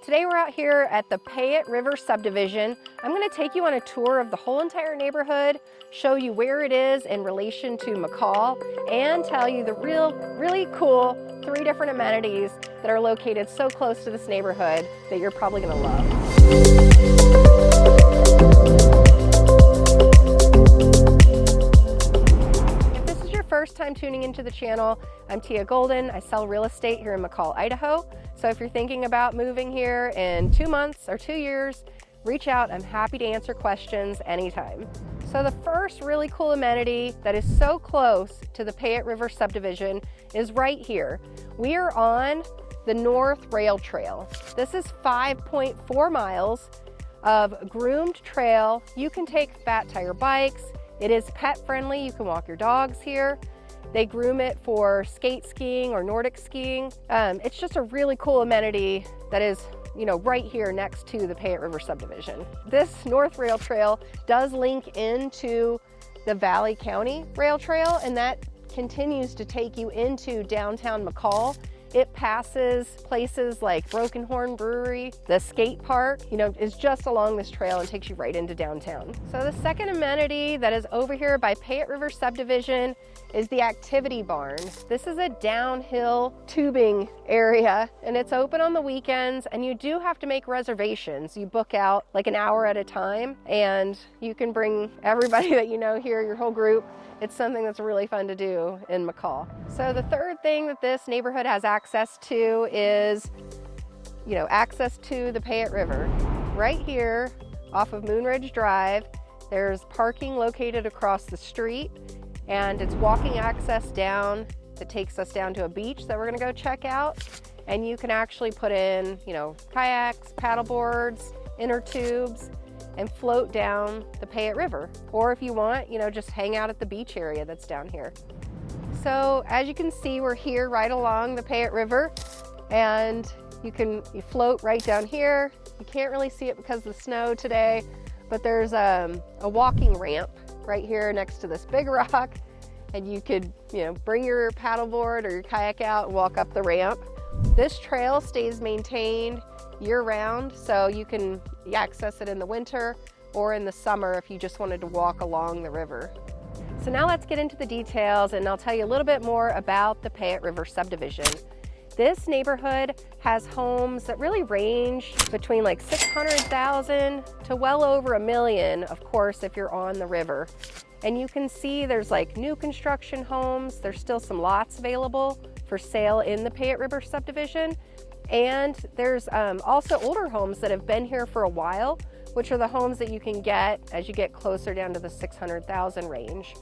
Today we're out here at the Payette River Subdivision. I'm going to take you on a tour of the whole entire neighborhood, show you where it is in relation to McCall, and tell you the really cool 3 different amenities that are located so close to this neighborhood that you're probably going to love. First time tuning into the channel, I'm Teia Golden. I sell real estate here in McCall, Idaho. So if you're thinking about moving here in 2 months or 2 years, reach out. I'm happy to answer questions anytime. So the first really cool amenity that is so close to the Payette River Subdivision is right here. We are on the North Rail Trail. This is 5.4 miles of groomed trail. You can take fat tire bikes. It is pet friendly. You can walk your dogs here. They groom it for skate skiing or Nordic skiing. It's just a really cool amenity that is, right here next to the Payette River Subdivision. This North Rail Trail does link into the Valley County Rail Trail, and that continues to take you into downtown McCall. It passes places like Broken Horn Brewery. The skate park, is just along this trail and takes you right into downtown. So the second amenity that is over here by Payette River Subdivision is the activity barn. This is a downhill tubing area, and it's open on the weekends, and you do have to make reservations. You book out like an hour at a time, and you can bring everybody that you know here, your whole group. It's something that's really fun to do in McCall. So the third thing that this neighborhood has access to is, access to the Payette River. Right here off of Moonridge Drive, there's parking located across the street, and it's walking access down that takes us down to a beach that we're gonna go check out. And you can actually put in, kayaks, paddle boards, inner tubes, and float down the Payette River. Or if you want, just hang out at the beach area that's down here. So as you can see, we're here right along the Payette River, and you float right down here. You can't really see it because of the snow today, but there's a walking ramp right here next to this big rock, and you could, bring your paddleboard or your kayak out and walk up the ramp. This trail stays maintained year-round, so you can access it in the winter or in the summer if you just wanted to walk along the river. So now let's get into the details, and I'll tell you a little bit more about the Payette River Subdivision. This neighborhood has homes that really range between like 600,000 to well over 1 million, of course, if you're on the river. And you can see there's like new construction homes. There's still some lots available for sale in the Payette River Subdivision. And there's also older homes that have been here for a while, which are the homes that you can get as you get closer down to the 600,000 range.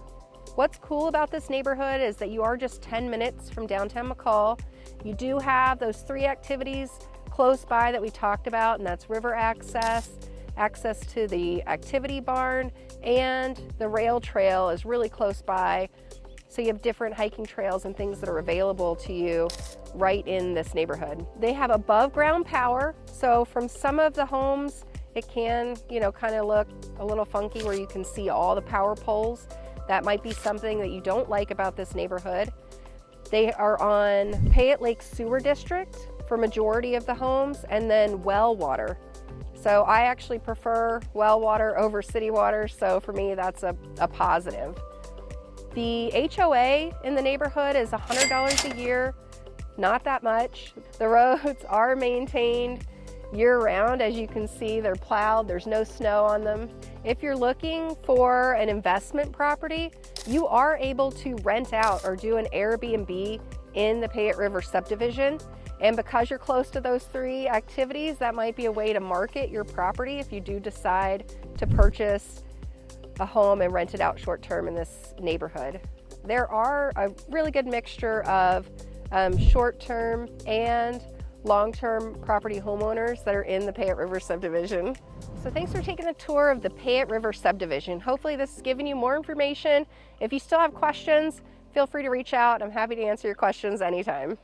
What's cool about this neighborhood is that you are just 10 minutes from downtown McCall. You do have those 3 activities close by that we talked about, and that's river access, access to the activity barn, and the rail trail is really close by. So you have different hiking trails and things that are available to you right in this neighborhood. They have above ground power. So from some of the homes, it can, kind of look a little funky where you can see all the power poles. That might be something that you don't like about this neighborhood. They are on Payette Lake Sewer District for majority of the homes, and then well water. So I actually prefer well water over city water. So for me, that's a positive. The HOA in the neighborhood is $100 a year, not that much. The roads are maintained year-round. As you can see, they're plowed, there's no snow on them. If you're looking for an investment property, you are able to rent out or do an Airbnb in the Payette River Subdivision. And because you're close to those 3 activities, that might be a way to market your property if you do decide to purchase a home and rent it out short-term in this neighborhood. There are a really good mixture of short-term and long-term property homeowners that are in the Payette River Subdivision. So thanks for taking the tour of the Payette River Subdivision. Hopefully this has given you more information. If you still have questions, feel free to reach out. I'm happy to answer your questions anytime.